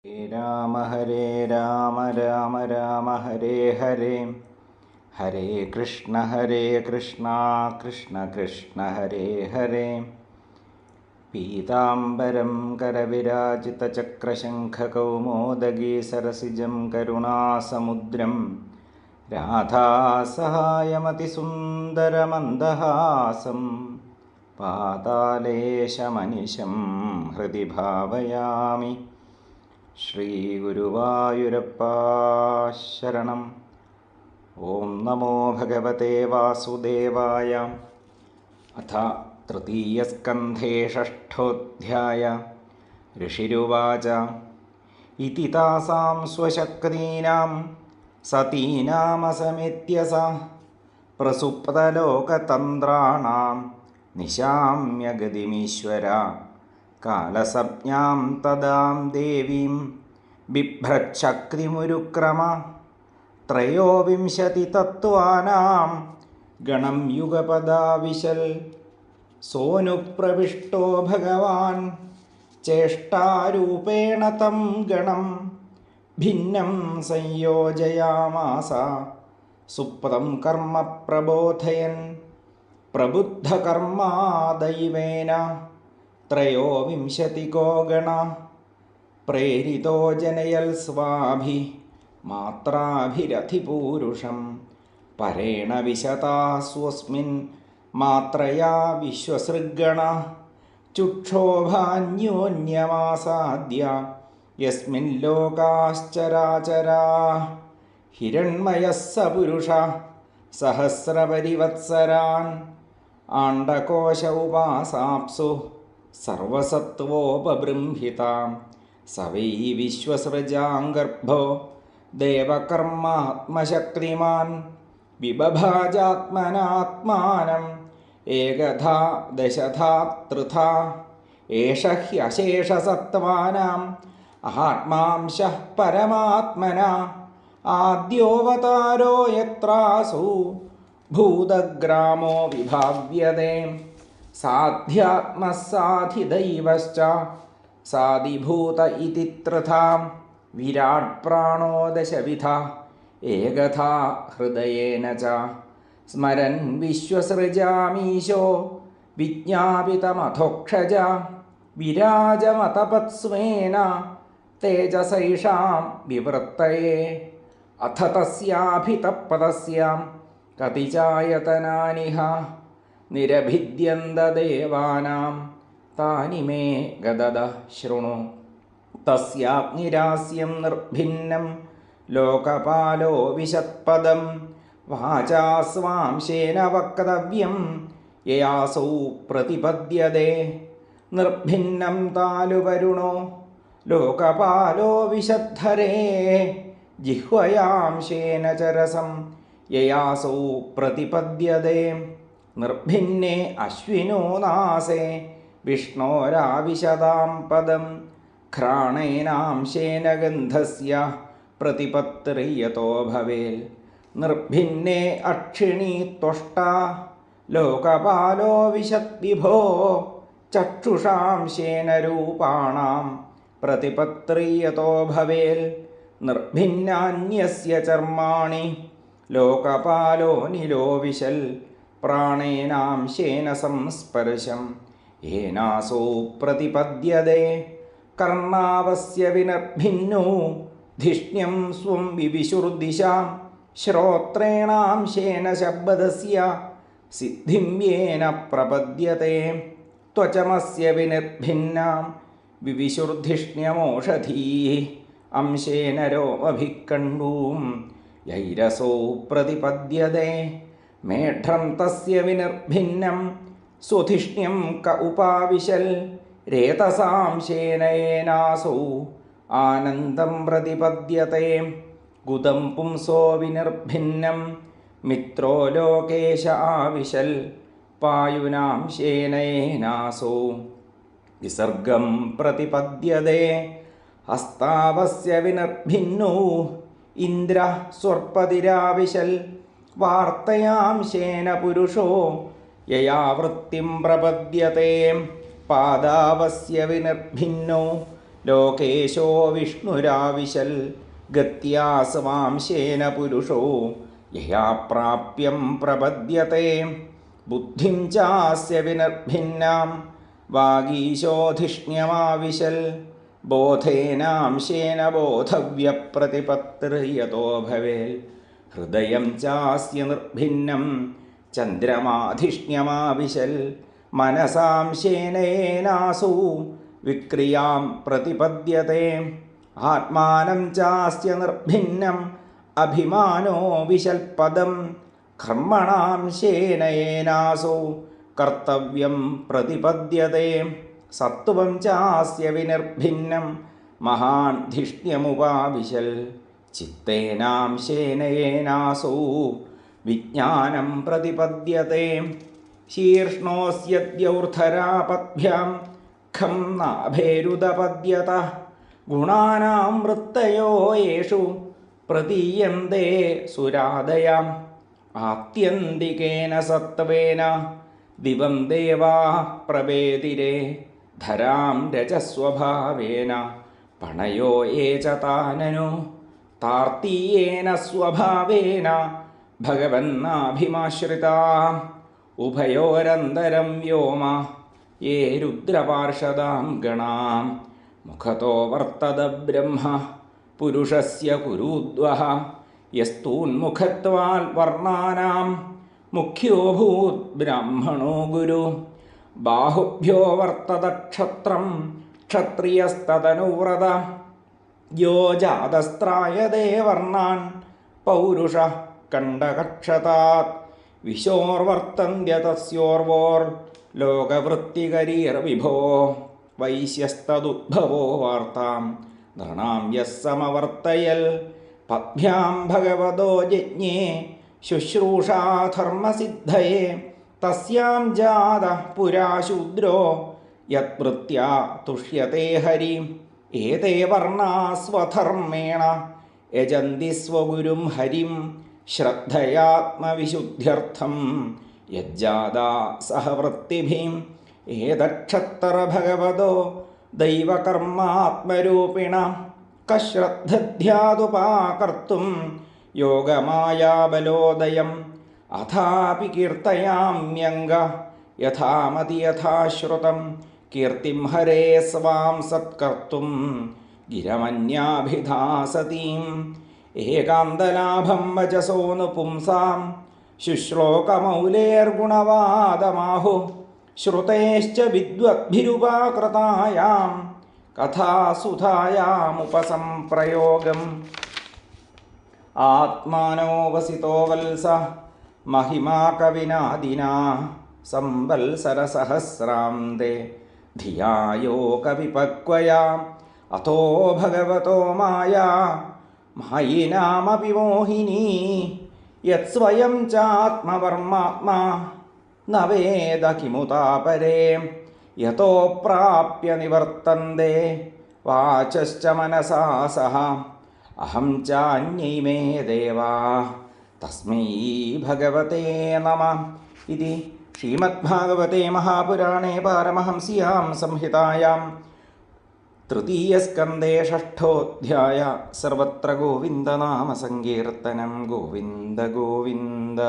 ഹരേ രാമ രാമ രാമ ഹരേ ഹരേ ഹരേ കൃഷ്ണ കൃഷ്ണ കൃഷ്ണ ഹരേ ഹരേ. പീതാംബരം കരവിരാജിതചക്രശംഖകൗമോദഗീ സരസിജം കരുണാസമുദ്രം രാധാസഹായമതിസുന്ദരമന്ദഹാസം പാതാലേശമനിശം ഹൃദി ഭാവയാമി. ശ്രീഗുരുവായൂരപ്പ ശരണം. ഓം നമോ ഭഗവതേ വാസുദേവായ. അഥ തൃതീയസ്കന്ധേ ഷഷ്ഠോധ്യായ. ഋഷിരുവാച ഇതി താസാം സ്വശക്തീനാം സതീനാമസമേത്യ സ പ്രസുപ്തലോകതന്ത്രാണാം നിശാമ്യ ഗതിമീശ്വര കാലസജ്ഞാം തദാം ദേവീം ബിഭ്രച്ഛക്തിമുരുക്രമ ത്രയോവിംശതി തത്വാനാം ഗണം യുഗപദാവിശൽ. സോനുപ്രവിഷ്ടോ ഭഗവാൻ ചേഷ്ടാരൂപേണ തം ഗണം ഭിന്നം സംയോജയാമാസ സുപ്തം കർമ്മ പ്രബോധയൻ. പ്രബുദ്ധകർമാ ദൈവേന ത്രയോവിംശതികോ ഗണ പ്രേരിതോ ജനയൽ സ്വാഭി മാത്രാഭിരധിപൂരുഷം പരേണ വിശതാ സ്വസ്മിൻ മാത്രയാ വിശ്വസൃഗണ ചുക്ഷോഭാന്യോന്യമാസാദ്യ യസ്മിൻ ലോകാശ്ചരാചരാ ഹിരണ്മയഃ സ പുരുഷ സഹസ്രപരിവത്സരാൻ ആണ്ഡകോശ ഉപാസാപ്സു സർവസത്വോപബൃംഹിതാം സ വൈ വിശ്വസൃജാംഗർഭോ ദേവകർമാത്മശക്തിമാൻ വിബഭാജാത്മനാത്മാനം ഏകധാ ദശധാ ത്രിധാ ഏഷ ഹ്യശേഷസത്വാനാം ആത്മാംശഃ പരമാത്മനാ ആദ്യോവതാരോ യത്രാസു ഭൂതഗ്രാമോ വിഭാവ്യതേ സാധ്യാത്മസാധിദൈവശ്ച സാധിഭൂത ഇതി ത്രിധാം വിരാട് പ്രാണോ ദശവിധ ഏകഥാ ഹൃദയേന ച സ്മരൻ വിശ്വസൃജാമീശോ വിജ്ഞാപിതമധോക്ഷജ വിരാജമതപത്സ്വേന തേജസൈഷാം വിവൃത്തയേ. അഥ തസ്യാഭിതപദസ്യാം കതിചായതനാനിഹ നിരഭിദ്യന്തദേവാനാം താനി മേ ഗദദ ശൃണു. തസ്യാഗ്നിരാസ്യം നിർഭിന്നം ലോകപാലോ വിശത്പദം വാചാ സ്വാംശേന വക്തവ്യം യയാസൗ പ്രതിപദ്യതേ. നിർഭിന്നം താലുവരുണോ ലോകപാലോ വിശദ്ധരേ ജിഹ്വയാംശേന ചരസം യയാസൗ പ്രതിപദ്യതേ. നിർഭിന്നേ അശ്വിനോ നാസേ വിഷ്ണോരാവിശതാം പദം ഘ്രാണേനാംശേന ഗന്ധസ്യ പ്രതിപത്രിയതോ ഭവേൽ. നിർഭിന്നേ അക്ഷിണീ ത്വഷ്ടാ ലോകപാലോ വിശദ്വിഭോ ചക്ഷുഷാംശേന രൂപാണാം പ്രതിപത്രിയതോ ഭവേൽ. നിർഭിന്നാന്യസ്യ ചർമാണി ലോകപാലോ നിലോ വിശൽ പ്രാണേനാംശേന സംസ്പർശം യേനാസോ പ്രതിപദ്യതേ. കർണാവസ്യ വിനർഭിന്നോ ധിഷ്ണ്യം സ്വം വിവിശുർദിശാം ശ്രോത്രേണാംശേന ശബ്ദസ്യ സിദ്ധിം യേന പ്രപദ്യതേ. ത്വചമസ്യ വിനിർഭിന്നാം വിവിശുർധിഷ്ണ്യമോഷധീഃ അംശേന രോമഭിക്കണ്ഡൂം യൈരസോ പ്രതിപദ്യതേ. മേഢ്രം തസ്യ വിനിർഭിന്നം സ്വധിഷ്ണ്യം ക ഉപാവിശൽ രേതസാംശേന യേനാസോ ആനന്ദം പ്രതിപദ്യതേ. ഗുദം പുംസോ വിനിർഭിന്നം മിത്രോ ലോകേശ ആവിശൽ പായുനാംശേന യേനാസോ വിസർഗം പ്രതിപദ്യതേ. ഹസ്താവസ്യ വിനിർഭിന്നോ ഇന്ദ്ര സ്വർപ്പതിരാവിശൽ വാർത്തയാംശേന പുരുഷോ യയാ വൃത്തിം പ്രപദ്യതേ. പാദാവസ്യ വിനിർഭിന്നോ ലോകേശോ വിഷ്ണുരാവിശൽ ഗത്യാ സ്വാംശേന പുരുഷോ യയാ പ്രാപ്യം പ്രപദ്യത്തെ ബുദ്ധിം ചാസ്യ വിനിർഭിന്നാം വാഗീശോധിഷ്ണ്യമാവിശൽ ബോധേനാംശേന ബോധവ്യപ്രതിപത്തിർയതോ ഭവേൽ ഹൃദയം ചാസ്യ നിർഭിന്നം ചന്ദ്രമാധിഷ്ണ്യമാവിശൽ മനസാംശേനേനാസു വിക്രിയാം പ്രതിപദ്യത്തെ ആത്മാനം ചാസ്യ നിർഭിന്നം അഭിമാനോ വിശൽപദം കർമ്മണാംശേനേനാസു കർത്തവ്യം പ്രതിപദ്യത്തെ സത്വം ചാസ്യ വിനിർഭിന്നം മഹാൻ ധിഷ്ണ്യമുപാവിശൽ ചിത്തേനാംശേനേനാസു വിജ്ഞാനം പ്രതിപദ്യത്തെ ശീർഷ്ണോസ്യദ്യൗർധരാപദ്ഭ്യാം ഖം നാഭേരുദപദ്യത ഗുണാനാം വൃത്തയോ യേഷു പ്രതീയന്തേ സുരാദയാം ആത്യന്തികേന സത്വേന ദിവം ദേവാ പ്രവേദിരേ ധരാം രജസ്വഭാവേന പണയോ യേ ച താനനു താർത്തീയേന സ്വഭാവേന ഭഗവന്നാഭിമാശ്രിതാ ഉഭയോരന്തരം വ്യോമ യേ രുദ്രപാർഷദാം ഗണാം മുഖതോ വർത്തത ബ്രഹ്മ പുരുഷസ്യ കുരുദ്വഃ യസ്തൂന്മുഖത്വാൽ വർണ്ണാനാം മുഖ്യോ ഭൂത് ബ്രാഹ്മണോ ഗുരു ബാഹുഭ്യോ വർത്തത ക്ഷത്രം ക്ഷത്രിയസ്തതനുവ്രത യോ ജാതസ്ത്രായതേ വർണ്ണാൻ പൗരുഷ കണ്ഡകക്ഷതാത് വിശോർവർത്തന്ത്യ തസ്യോർവോർ ലോകവൃത്തികരീർവിഭോ വൈശ്യസ്തദുദ്ഭവോ വാർത്താം നൃണാം യഃ സമവർത്തയൽ പദ്ഭ്യാം ഭഗവതോ യജ്ഞേ ശുശ്രൂഷാധർമ്മസിദ്ധയേ തസ്യാം ജാതഃ പുരാ ശൂദ്രോ യത്വൃത്യാ തുഷ്യത്തെ ഹരി ഏതേ വർണ്ണാ സ്വധർമ്മേണ യജന്തി സ്വഗുരും ഹരിം ശ്രദ്ധയാത്മവിശുദ്ധ്യർത്ഥം യജ്ജാതാ സഹവൃത്തിഭിം ഏതക്ഷത്ര ഭഗവതോ ദൈവകർമാത്മരൂപിണ കശ്രദ്ധധ്യാതുപാകർത്തും യോഗമായാബലോദയം അഥാപി കീർത്തയാമ്യംഗ യഥാമതി യഥാശ്രുതം കീർത്തിം ഹരേ സ്വാം സത്കർത്തും ഗിരമന്യാഭിധാസതീം ഏകാന്തലാഭം വചസോനു പുംസാം ശുശ്ലോകമൗലേർഗുണവാദമാഹു ശ്രുതേശ്ച വിദ്വദ്ഭിരുപാകൃതായാം കഥാസുധായാമുപസംപ്രയോഗം ആത്മാനോ വസിതോ വത്സ മഹിമാ കവിനാദിനാ സംവത്സരസഹസ്രാന്തെ ധിയായോ കവിപക്വയാ അഥോ ഭഗവതോ മായാ മായിനാമപി മോഹിനി യത്സ്വയം ചാത്മവർമാത്മാ ന വേദ കിമുതാപരേ യതോ പ്രാപ്യ നിവർത്തന്തേ വാചശ്ച മനസാ സഹ അഹം ചാന്യൈമേ ദേവാ തസ്മൈ ഭഗവതേ നമഃ ഇതി ശ്രീമദ്ഭാഗവതേ മഹാപുരാണേ പാരമഹംസ്യാം സംഹിതായാം തൃതീയസ്കന്ധേ ഷഷ്ഠോധ്യായ സർവത്ര ഗോവിന്ദനാമസങ്കീർത്തനം ഗോവിന്ദ ഗോവിന്ദ.